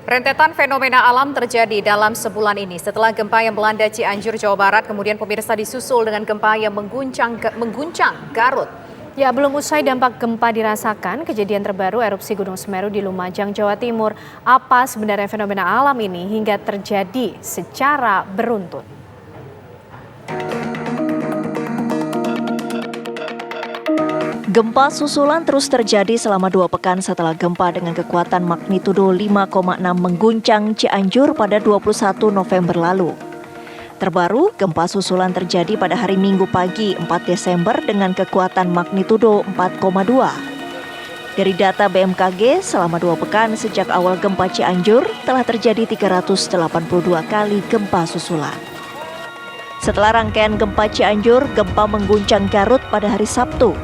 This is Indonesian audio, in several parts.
Rentetan fenomena alam terjadi dalam sebulan ini setelah gempa yang melanda Cianjur, Jawa Barat, kemudian pemirsa disusul dengan gempa yang mengguncang Garut. Ya, belum usai dampak gempa dirasakan, kejadian terbaru erupsi Gunung Semeru di Lumajang, Jawa Timur. Apa sebenarnya fenomena alam ini hingga terjadi secara beruntun? Gempa susulan terus terjadi selama 2 pekan setelah gempa dengan kekuatan magnitudo 5,6 mengguncang Cianjur pada 21 November lalu. Terbaru, gempa susulan terjadi pada hari Minggu pagi 4 Desember dengan kekuatan magnitudo 4,2. Dari data BMKG, selama 2 pekan sejak awal gempa Cianjur telah terjadi 382 kali gempa susulan. Setelah rangkaian gempa Cianjur, gempa mengguncang Garut pada hari Sabtu.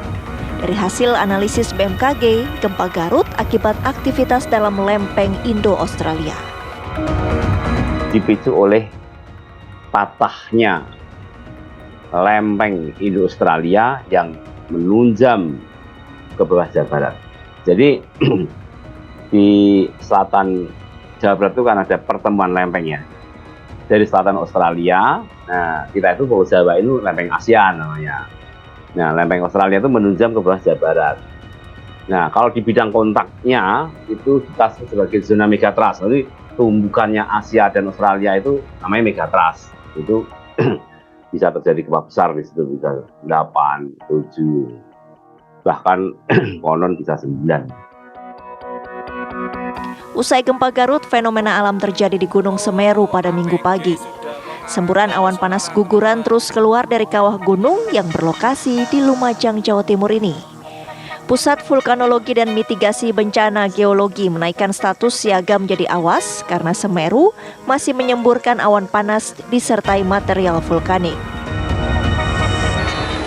Dari hasil analisis BMKG, gempa Garut akibat aktivitas dalam lempeng Indo-Australia. Dipicu oleh patahnya lempeng Indo-Australia yang menunjam ke bawah Jawa Barat. Jadi di selatan Jawa Barat itu kan ada pertemuan lempengnya. Dari selatan Australia, nah kita itu Pulau Jawa itu lempeng ASEAN namanya. Nah, lempeng Australia itu menunjam ke bawah Jawa Barat. Nah, kalau di bidang kontaknya itu kita sebagai zona megatrust. Jadi tumbukannya Asia dan Australia itu namanya megatrust. Itu bisa terjadi gempa besar di situ, bisa 8, 7, bahkan konon bisa 9. Usai gempa Garut, fenomena alam terjadi di Gunung Semeru pada Minggu pagi. Semburan awan panas guguran terus keluar dari kawah gunung yang berlokasi di Lumajang, Jawa Timur ini. Pusat Vulkanologi dan Mitigasi Bencana Geologi menaikkan status siaga menjadi awas karena Semeru masih menyemburkan awan panas disertai material vulkanik.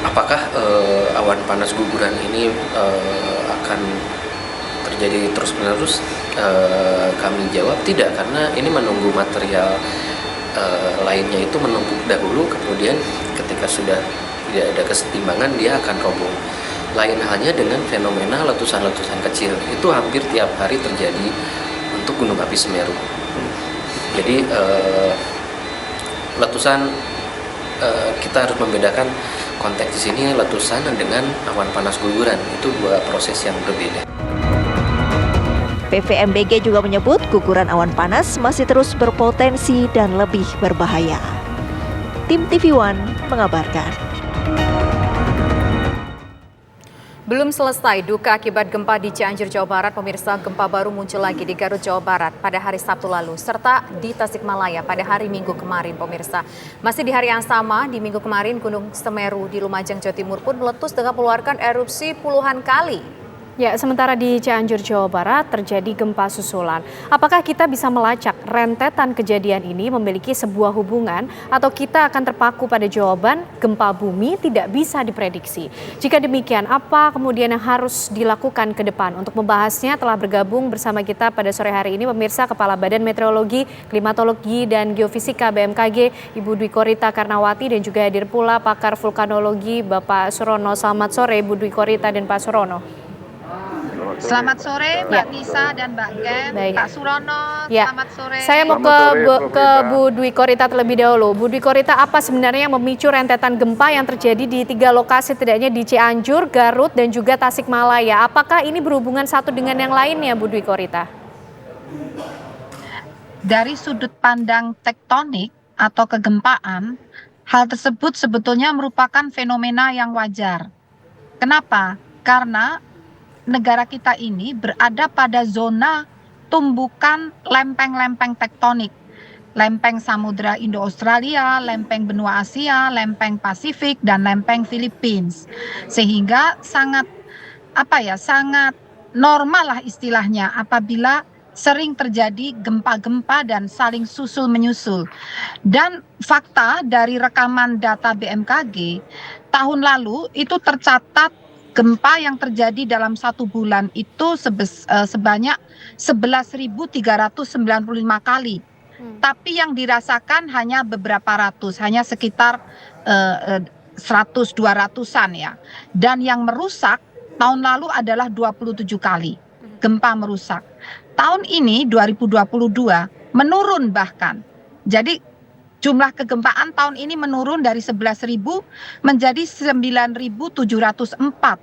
Apakah awan panas guguran ini akan terjadi terus-menerus? Kami jawab tidak, karena ini menunggu material lainnya itu menumpuk dahulu, kemudian ketika sudah tidak ada kesetimbangan dia akan roboh. Lain halnya dengan fenomena letusan-letusan kecil, itu hampir tiap hari terjadi untuk gunung api Semeru. Jadi letusan kita harus membedakan konteks di sini, letusan dengan awan panas guguran itu dua proses yang berbeda. PVMBG juga menyebut guguran awan panas masih terus berpotensi dan lebih berbahaya. Tim TV One mengabarkan. Belum selesai duka akibat gempa di Cianjur, Jawa Barat, pemirsa, gempa baru muncul lagi di Garut, Jawa Barat pada hari Sabtu lalu, serta di Tasikmalaya pada hari Minggu kemarin, pemirsa. Masih di hari yang sama, di Minggu kemarin, Gunung Semeru di Lumajang, Jawa Timur pun meletus dengan mengeluarkan erupsi puluhan kali. Ya, sementara di Cianjur, Jawa Barat terjadi gempa susulan. Apakah kita bisa melacak rentetan kejadian ini memiliki sebuah hubungan atau kita akan terpaku pada jawaban gempa bumi tidak bisa diprediksi? Jika demikian, apa kemudian yang harus dilakukan ke depan? Untuk membahasnya telah bergabung bersama kita pada sore hari ini pemirsa Kepala Badan Meteorologi, Klimatologi dan Geofisika BMKG Ibu Dwi Korita Karnawati, dan juga hadir pula pakar vulkanologi Bapak Surono. Selamat sore Bu Dwi Korita dan Pak Surono. Selamat sore Mbak Nisa dan Mbak Ken. Pak Surono, selamat sore. Saya mau ke Bu Dwi Korita terlebih dahulu. Bu Dwi Korita, apa sebenarnya yang memicu rentetan gempa yang terjadi di 3 lokasi, tidaknya di Cianjur, Garut, dan juga Tasikmalaya? Apakah ini berhubungan satu dengan yang lainnya, Bu Dwi Korita? Dari sudut pandang tektonik atau kegempaan, hal tersebut sebetulnya merupakan fenomena yang wajar. Kenapa? Karena negara kita ini berada pada zona tumbukan lempeng-lempeng tektonik. Lempeng Samudra Indo-Australia, lempeng benua Asia, lempeng Pasifik, dan lempeng Philippines. Sehingga sangat normal lah istilahnya apabila sering terjadi gempa-gempa dan saling susul menyusul. Dan fakta dari rekaman data BMKG, tahun lalu itu tercatat gempa yang terjadi dalam 1 bulan itu sebanyak 11.395 kali. Tapi yang dirasakan hanya beberapa ratus, hanya sekitar 100-200-an ya. Dan yang merusak tahun lalu adalah 27 kali gempa merusak. tahun ini 2022 menurun bahkan. Jadi jumlah kegempaan tahun ini menurun dari 11.000 menjadi 9.704.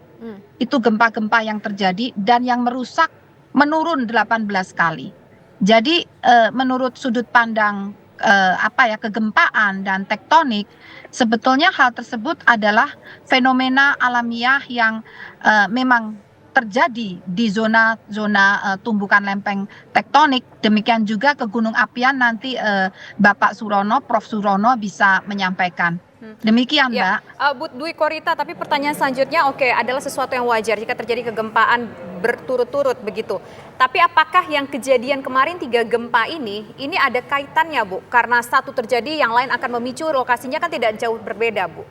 Itu gempa-gempa yang terjadi dan yang merusak menurun 18 kali. Jadi menurut sudut pandang kegempaan dan tektonik, sebetulnya hal tersebut adalah fenomena alamiah yang memang terjadi di zona-zona tumbukan lempeng tektonik. Demikian juga ke gunung apian nanti Bapak Surono, Prof. Surono bisa menyampaikan. Demikian, Ya, Mbak. Bu Dwi Korita, tapi pertanyaan selanjutnya, oke, adalah sesuatu yang wajar jika terjadi kegempaan berturut-turut begitu. Tapi apakah yang kejadian kemarin 3 gempa ini ada kaitannya, Bu? Karena satu terjadi, yang lain akan memicu, lokasinya kan tidak jauh berbeda, Bu.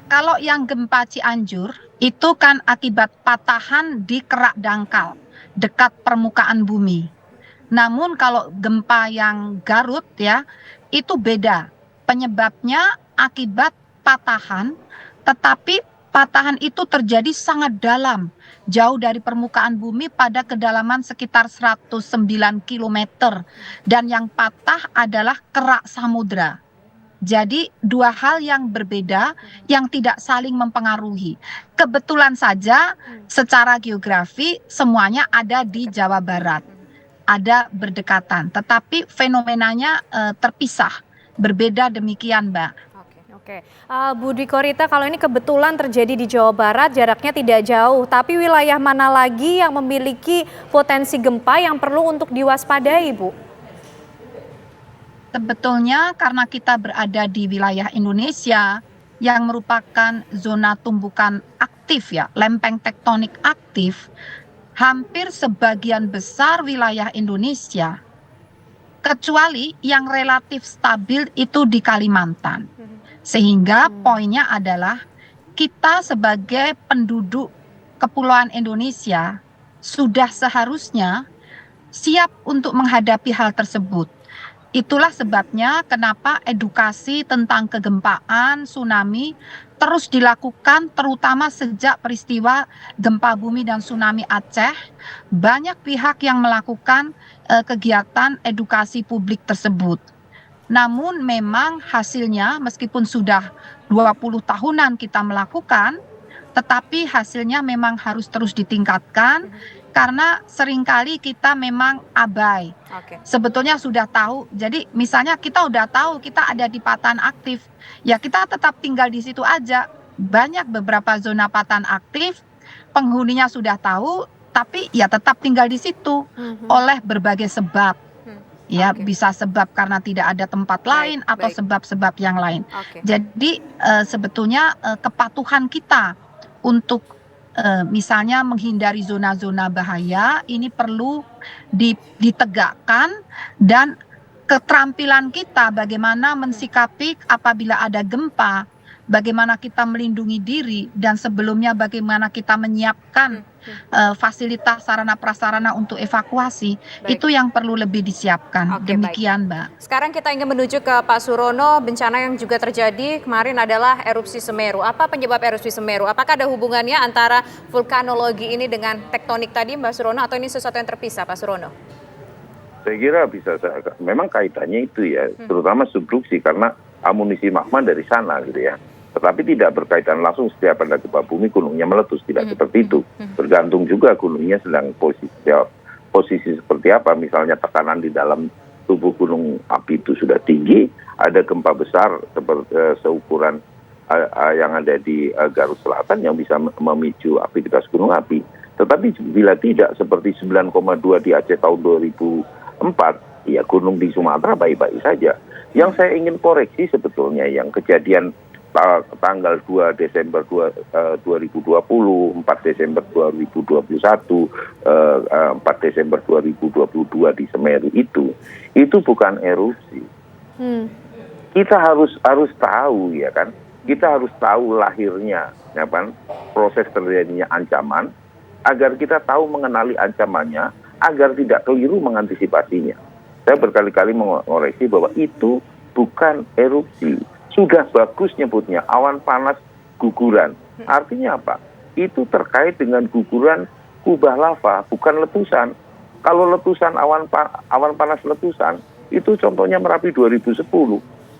Kalau yang gempa Cianjur itu kan akibat patahan di kerak dangkal dekat permukaan bumi. Namun kalau gempa yang Garut ya itu beda. Penyebabnya akibat patahan, tetapi patahan itu terjadi sangat dalam, jauh dari permukaan bumi pada kedalaman sekitar 109 km. Dan yang patah adalah kerak samudra. Jadi dua hal yang berbeda yang tidak saling mempengaruhi. Kebetulan saja secara geografi semuanya ada di Jawa Barat. Ada berdekatan, tetapi fenomenanya terpisah. Berbeda demikian, Mbak. Oke, Bu Dwi Korita, kalau ini kebetulan terjadi di Jawa Barat, jaraknya tidak jauh, tapi wilayah mana lagi yang memiliki potensi gempa yang perlu untuk diwaspadai, Bu? Sebetulnya karena kita berada di wilayah Indonesia yang merupakan zona tumbukan aktif ya, lempeng tektonik aktif, hampir sebagian besar wilayah Indonesia, kecuali yang relatif stabil itu di Kalimantan. Sehingga poinnya adalah kita sebagai penduduk Kepulauan Indonesia sudah seharusnya siap untuk menghadapi hal tersebut. Itulah sebabnya kenapa edukasi tentang kegempaan, tsunami terus dilakukan terutama sejak peristiwa gempa bumi dan tsunami Aceh. Banyak pihak yang melakukan kegiatan edukasi publik tersebut. Namun memang hasilnya meskipun sudah 20 tahunan kita melakukan, tetapi hasilnya memang harus terus ditingkatkan karena seringkali kita memang abai. Sebetulnya sudah tahu, jadi misalnya kita udah tahu kita ada di patahan aktif, ya kita tetap tinggal di situ aja. Banyak beberapa zona patahan aktif, penghuninya sudah tahu, tapi ya tetap tinggal di situ oleh berbagai sebab. Ya bisa sebab karena tidak ada tempat lain atau sebab-sebab yang lain. Jadi sebetulnya kepatuhan kita untuk misalnya menghindari zona-zona bahaya ini perlu ditegakkan, dan keterampilan kita bagaimana mensikapi apabila ada gempa, bagaimana kita melindungi diri, dan sebelumnya bagaimana kita menyiapkan fasilitas sarana prasarana untuk evakuasi. Itu yang perlu lebih disiapkan. Demikian, Mbak. Sekarang kita ingin menuju ke Pak Surono. Bencana yang juga terjadi kemarin adalah erupsi Semeru. Apa penyebab erupsi Semeru? Apakah ada hubungannya antara vulkanologi ini dengan tektonik tadi, Mbak Surono, atau ini sesuatu yang terpisah, Pak Surono? Saya kira bisa, memang kaitannya itu ya, terutama subduksi karena amunisi magma dari sana gitu ya. Tetapi tidak berkaitan langsung setiap ada gempa bumi gunungnya meletus, tidak seperti itu. Bergantung juga gunungnya sedang posisi seperti apa. Misalnya tekanan di dalam tubuh gunung api itu sudah tinggi, ada gempa besar seperti seukuran yang ada di Garut Selatan yang bisa memicu aktivitas gunung api. Tetapi bila tidak seperti 9,2 di Aceh tahun 2004, ya gunung di Sumatera baik-baik saja. Yang saya ingin koreksi sebetulnya yang kejadian tanggal 2 Desember 2020, 4 Desember 2021, 4 Desember 2022 di Semeru itu bukan erupsi. Kita harus tahu ya kan, kita harus tahu lahirnya, ya kan, proses terjadinya ancaman, agar kita tahu mengenali ancamannya, agar tidak keliru mengantisipasinya. Saya berkali-kali mengoreksi bahwa itu bukan erupsi. Sudah bagus nyebutnya awan panas guguran. Artinya apa? Itu terkait dengan guguran kubah lava, bukan letusan. Kalau letusan awan panas letusan, itu contohnya Merapi 2010,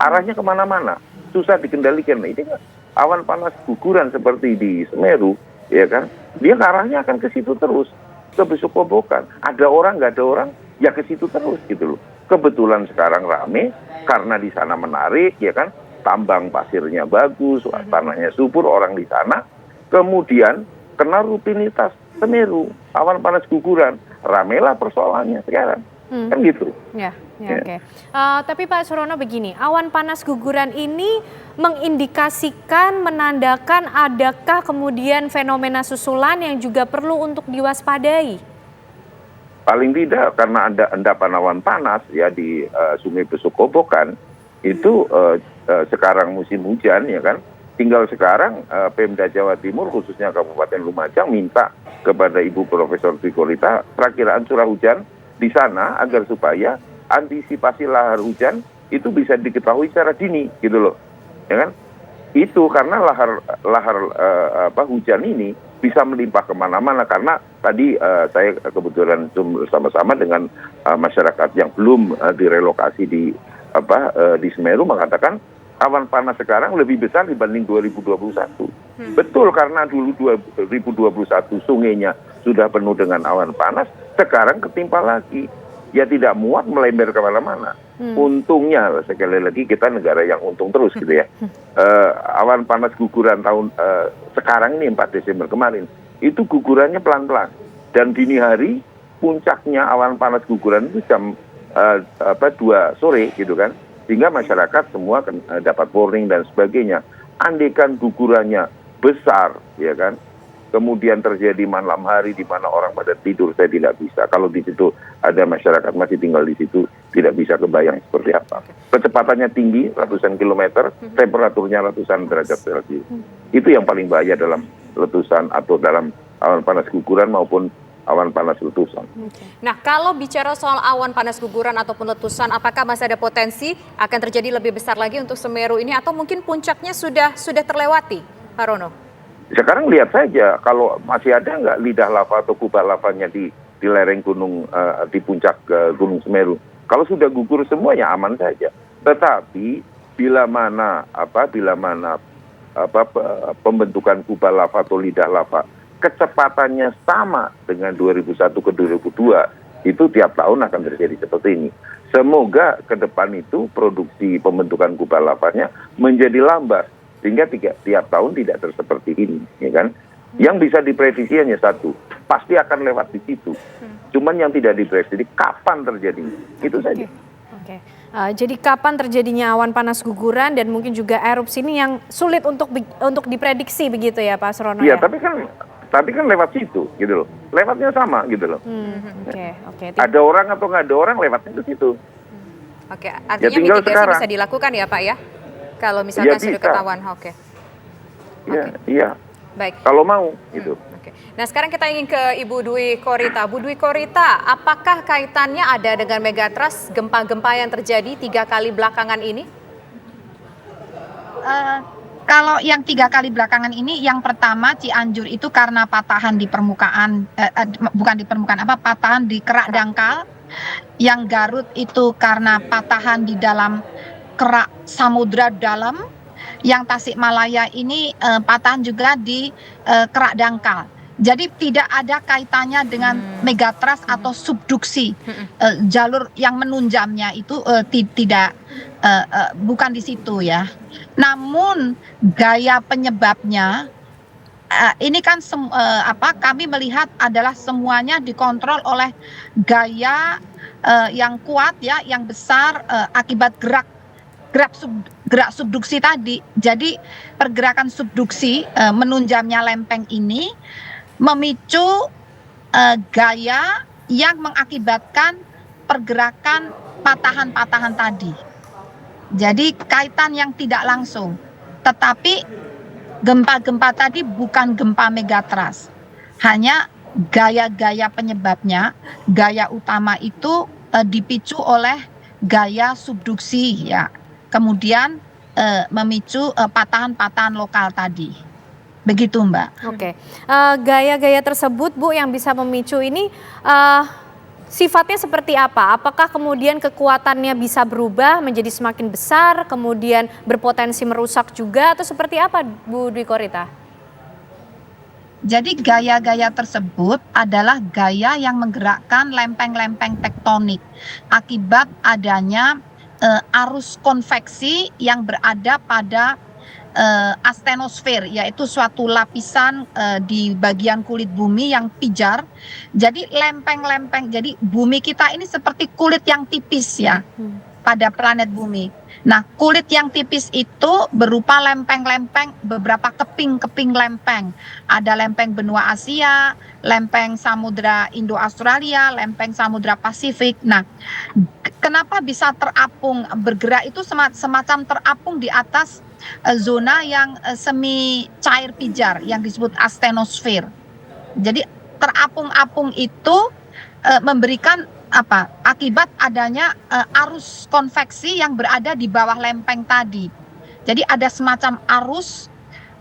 arahnya kemana-mana, susah dikendalikan. Nah, ini kan awan panas guguran seperti di Semeru, ya kan? Dia arahnya akan ke situ terus, ke Besukobokan. Ada orang, nggak ada orang, ya ke situ terus gitu loh. Kebetulan sekarang rame karena di sana menarik, ya kan? Tambang pasirnya bagus, tanahnya subur, orang di sana. Kemudian kena rutinitas Semeru, awan panas guguran, ramelah persoalannya sekarang, kan gitu. Ya, oke. Tapi Pak Surono begini, awan panas guguran ini mengindikasikan, menandakan adakah kemudian fenomena susulan yang juga perlu untuk diwaspadai? Paling tidak karena ada endapan awan panas ya di Sungai Besukobokan, itu sekarang musim hujan, ya kan. Tinggal sekarang Pemda Jawa Timur khususnya Kabupaten Lumajang minta kepada Ibu Profesor Trikolita perakiraan curah hujan di sana agar supaya antisipasi lahar hujan itu bisa diketahui secara dini gitu loh, ya kan? Itu karena lahar hujan ini bisa melimpah kemana-mana karena tadi saya kebetulan bersama-sama dengan masyarakat yang belum direlokasi di Semeru mengatakan awan panas sekarang lebih besar dibanding 2021. Betul, karena dulu 2021 sungainya sudah penuh dengan awan panas, sekarang ketimpa lagi. Ya tidak muat melembar kemana-mana. Untungnya, sekali lagi kita negara yang untung terus gitu ya. Awan panas guguran tahun sekarang ini 4 Desember kemarin, itu gugurannya pelan-pelan. Dan dini hari puncaknya awan panas guguran itu jam 2 sore gitu kan. Sehingga masyarakat semua dapat warning dan sebagainya. Andaikan gugurannya besar, ya kan, kemudian terjadi malam hari di mana orang pada tidur, saya tidak bisa. Kalau di situ ada masyarakat masih tinggal di situ, tidak bisa kebayang seperti apa. Kecepatannya tinggi, ratusan kilometer, temperaturnya ratusan derajat Celcius. Itu yang paling bahaya dalam letusan atau dalam awan panas guguran maupun awan panas letusan. Nah, kalau bicara soal awan panas guguran ataupun letusan, apakah masih ada potensi akan terjadi lebih besar lagi untuk Semeru ini atau mungkin puncaknya sudah terlewati, Pak Rono? Sekarang lihat saja kalau masih ada nggak lidah lava atau kubah lavanya di lereng gunung di puncak Gunung Semeru. Kalau sudah gugur semuanya aman saja. Tetapi bila mana pembentukan kubah lava atau lidah lava kecepatannya sama dengan 2001 ke 2002, itu tiap tahun akan terjadi seperti ini. Semoga ke depan itu produksi pembentukan kubah lavanya menjadi lambat, sehingga tiap tahun tidak seperti ini, ya kan? Yang bisa diprediksi hanya satu, pasti akan lewat di situ. Cuman yang tidak diprediksi kapan terjadinya, itu saja. Oke. Jadi kapan terjadinya awan panas guguran dan mungkin juga erupsi ini yang sulit untuk diprediksi begitu ya Pak Surono? Iya, tapi kan lewat situ gitu loh, lewatnya sama gitu loh. Oke. Ada orang atau nggak ada orang lewatnya ke situ. Oke, artinya mitigasi sekarang bisa dilakukan ya Pak ya, kalau misalkan sudah ketahuan. Oke. Iya. Baik. Kalau mau gitu. Oke. Nah sekarang kita ingin ke Ibu Dwi Korita. Bu Dwi Korita, apakah kaitannya ada dengan megatrust gempa-gempa yang terjadi 3 kali belakangan ini? Kalau yang 3 kali belakangan ini, yang pertama Cianjur itu karena patahan di permukaan, bukan di permukaan patahan di kerak dangkal. Yang Garut itu karena patahan di dalam kerak samudra dalam. Yang Tasikmalaya ini patahan juga di kerak dangkal. Jadi tidak ada kaitannya dengan megatrust atau subduksi. Jalur yang menunjamnya itu bukan di situ ya. Namun gaya penyebabnya ini kan kami melihat adalah semuanya dikontrol oleh gaya yang kuat ya, yang besar akibat gerak subduksi tadi. Jadi pergerakan subduksi menunjamnya lempeng ini memicu gaya yang mengakibatkan pergerakan patahan-patahan tadi. Jadi kaitan yang tidak langsung. Tetapi gempa-gempa tadi bukan gempa megatrust. Hanya gaya-gaya penyebabnya, gaya utama itu dipicu oleh gaya subduksi ya. Kemudian memicu patahan-patahan lokal tadi. Begitu, Mbak. Oke. Gaya-gaya tersebut Bu yang bisa memicu ini sifatnya seperti apa? Apakah kemudian kekuatannya bisa berubah menjadi semakin besar, kemudian berpotensi merusak juga, atau seperti apa Bu Dwi Korita? Jadi gaya-gaya tersebut adalah gaya yang menggerakkan lempeng-lempeng tektonik akibat adanya arus konveksi yang berada pada astenosfer, yaitu suatu lapisan di bagian kulit bumi yang pijar. Jadi lempeng-lempeng, jadi bumi kita ini seperti kulit yang tipis ya pada planet bumi. Nah, kulit yang tipis itu berupa lempeng-lempeng, beberapa keping-keping lempeng. Ada lempeng benua Asia, lempeng samudra Indo-Australia, lempeng samudra Pasifik. Nah, kenapa bisa terapung bergerak itu semacam terapung di atas zona yang semi cair pijar yang disebut astenosfer. Jadi terapung-apung itu memberikan akibat adanya arus konveksi yang berada di bawah lempeng tadi. Jadi ada semacam arus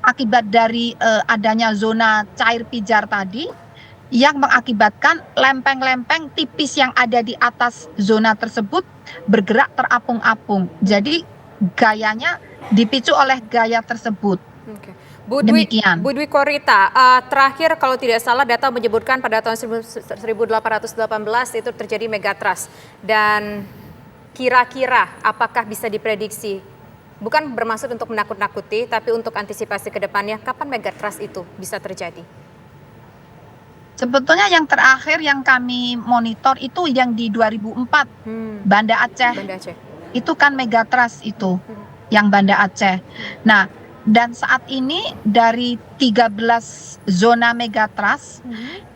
akibat dari adanya zona cair pijar tadi yang mengakibatkan lempeng-lempeng tipis yang ada di atas zona tersebut bergerak terapung-apung. Jadi gayanya dipicu oleh gaya tersebut. Oke. Bu Dwi Korita, terakhir kalau tidak salah data menyebutkan pada tahun 1818 itu terjadi megatrust, dan kira-kira apakah bisa diprediksi, bukan bermaksud untuk menakut-nakuti, tapi untuk antisipasi ke depannya, kapan megatrust itu bisa terjadi? Sebetulnya yang terakhir yang kami monitor itu yang di 2004, Banda Aceh. Itu kan megatrust itu, yang Banda Aceh. Nah, dan saat ini dari 13 zona megatrust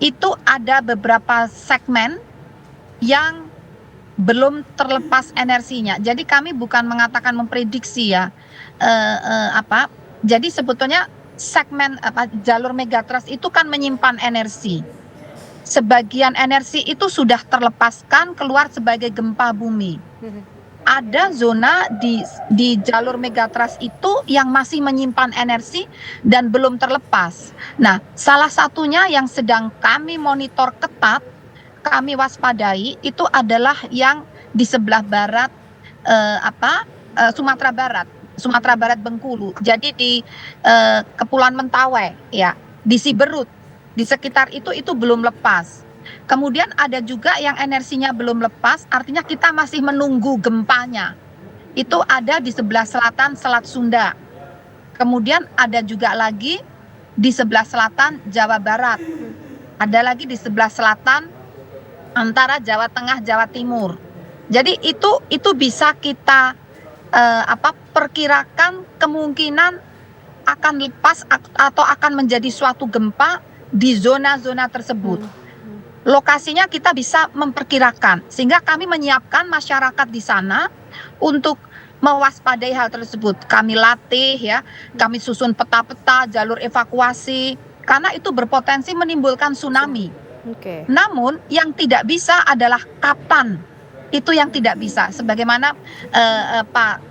itu ada beberapa segmen yang belum terlepas energinya. Jadi kami bukan mengatakan memprediksi ya Jadi sebetulnya segmen jalur megatrust itu kan menyimpan energi. Sebagian energi itu sudah terlepaskan keluar sebagai gempa bumi. Ada zona di jalur megatrust itu yang masih menyimpan energi dan belum terlepas. Nah, salah satunya yang sedang kami monitor ketat, kami waspadai itu adalah yang di sebelah barat Sumatera Barat Bengkulu. Jadi di Kepulauan Mentawai ya, di Siberut, di sekitar itu belum lepas. Kemudian ada juga yang energinya belum lepas, artinya kita masih menunggu gempanya. Itu ada di sebelah selatan Selat Sunda. Kemudian ada juga lagi di sebelah selatan Jawa Barat. Ada lagi di sebelah selatan antara Jawa Tengah, Jawa Timur. Jadi itu bisa kita perkirakan kemungkinan akan lepas atau akan menjadi suatu gempa di zona-zona tersebut. Lokasinya kita bisa memperkirakan, sehingga kami menyiapkan masyarakat di sana untuk mewaspadai hal tersebut. Kami latih ya, kami susun peta-peta jalur evakuasi, karena itu berpotensi menimbulkan tsunami. Namun yang tidak bisa adalah kapan, itu yang tidak bisa. Sebagaimana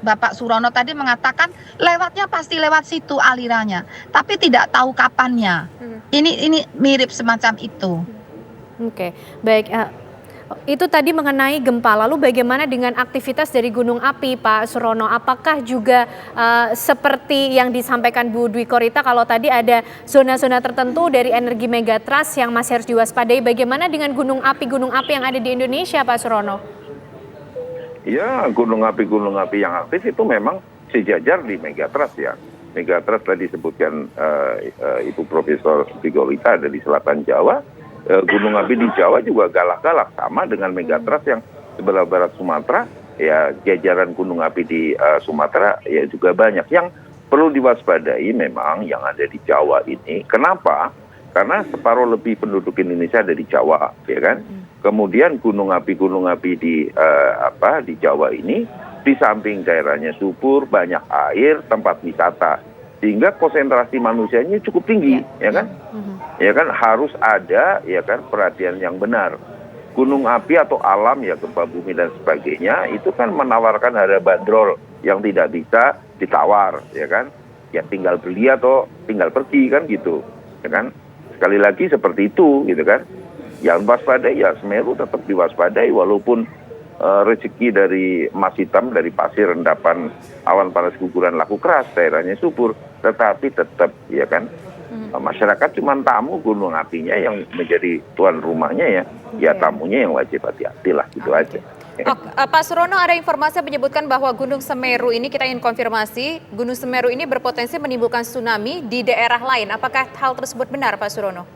Bapak Surono tadi mengatakan lewatnya pasti lewat situ alirannya, tapi tidak tahu kapannya. Ini mirip semacam itu. Oke, baik. Itu tadi mengenai gempa. Lalu bagaimana dengan aktivitas dari gunung api, Pak Surono? Apakah juga seperti yang disampaikan Bu Dwi Korita, kalau tadi ada zona-zona tertentu dari energi megatrust yang masih harus diwaspadai? Bagaimana dengan gunung api yang ada di Indonesia, Pak Surono? Ya, gunung api yang aktif itu memang sejajar di megatrust ya. Megatrust tadi disebutkan Ibu Profesor Dwi Korita ada di selatan Jawa. Gunung api di Jawa juga galak-galak, sama dengan megatrust yang sebelah barat Sumatera. Ya, jajaran gunung api di Sumatera ya juga banyak. Yang perlu diwaspadai memang yang ada di Jawa ini. Kenapa? Karena separuh lebih penduduk Indonesia ada di Jawa, ya kan? Kemudian gunung api di Jawa ini, di samping daerahnya subur, banyak air, tempat wisata, sehingga konsentrasi manusianya cukup tinggi, ya kan? Ya kan, harus ada ya kan perhatian yang benar. Gunung api atau alam ya, gempa bumi dan sebagainya itu kan menawarkan harga bandrol yang tidak bisa ditawar, ya kan? ya tinggal beli atau tinggal pergi kan gitu, ya kan? Sekali lagi seperti itu gitu kan. Yang waspadai ya Semeru tetap diwaspadai walaupun rezeki dari emas hitam, dari pasir, endapan awan panas guguran laku keras, daerahnya subur, tetapi tetap ya kan masyarakat cuma tamu, gunung apinya yang menjadi tuan rumahnya ya tamunya yang wajib hati-hati lah gitu aja. Pak Surono, ada informasi yang menyebutkan bahwa Gunung Semeru ini, kita ingin konfirmasi, Gunung Semeru ini berpotensi menimbulkan tsunami di daerah lain. Apakah hal tersebut benar, Pak Surono?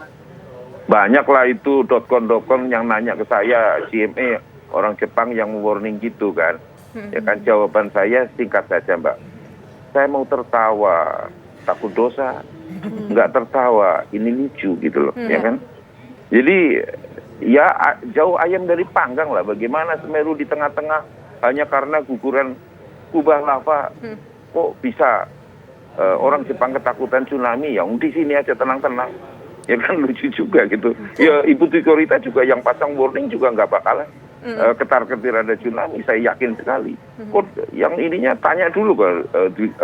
Banyaklah itu .com yang nanya ke saya, CMA orang Jepang yang warning gitu kan. Ya kan, jawaban saya singkat saja Mbak. Saya mau tertawa, takut dosa. Nggak tertawa, ini lucu gitu loh, ya kan. Jadi ya jauh ayam dari panggang lah. Bagaimana Semeru di tengah-tengah hanya karena guguran kubah lava kok bisa orang Jepang ketakutan tsunami, yang di sini aja tenang-tenang. Ya kan, lucu juga gitu. Ya Ibu Dwi Korita juga yang pasang warning juga nggak bakalan ketar-ketir ada tsunami, saya yakin sekali. Kok yang ininya tanya dulu ke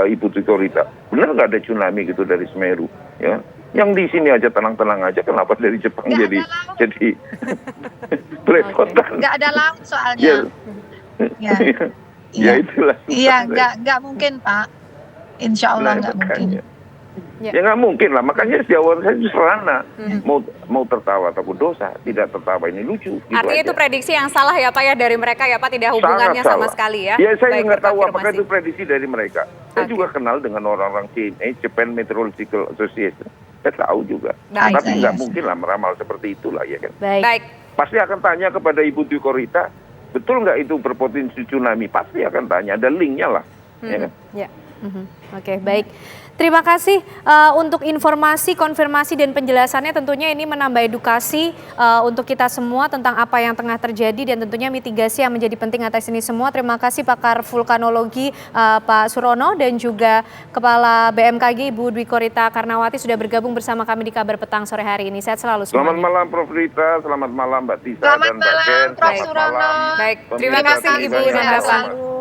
Ibu Dwi Korita, benar nggak ada tsunami gitu dari Semeru? Ya, yang di sini aja tenang-tenang aja, kenapa dari Jepang jadi belepotan? Nggak ada laut soalnya. Ya itulah. Iya, nggak mungkin Pak. Insya Allah nggak mungkin. Ya nggak mungkin lah, makanya jawaban saya itu serana. Mau tertawa takut dosa, tidak tertawa ini lucu. Gitu Artinya aja. itu prediksi yang salah ya Pak ya dari mereka ya Pak, tidak hubungannya Sangat sama salah. sekali ya. Ya saya Baik, nggak tahu apakah terkonfirmasi. itu prediksi dari mereka. Saya juga kenal dengan orang-orang Japan Meteorological Association. Saya tahu juga. Baik, Tapi nggak mungkin lah meramal seperti itulah ya kan. Baik. Pasti akan tanya kepada Ibu Dwi Korita, betul nggak itu berpotensi tsunami? Pasti akan tanya, ada linknya lah. Ya kan? Ya. Oke, baik. Terima kasih untuk informasi, konfirmasi, dan penjelasannya. Tentunya ini menambah edukasi untuk kita semua tentang apa yang tengah terjadi dan tentunya mitigasi yang menjadi penting atas ini semua. Terima kasih pakar vulkanologi Pak Surono dan juga Kepala BMKG Ibu Dwi Korita Karnawati sudah bergabung bersama kami di Kabar Petang sore hari ini. Sehat selalu semuanya. Selamat malam Prof. Rita, selamat malam Mbak Tisa Selamat dan Mbak malam, Jen. Prof. Surono. Baik, terima Pemirsa kasih TV Ibu banyak dan sehat Bapak. selalu.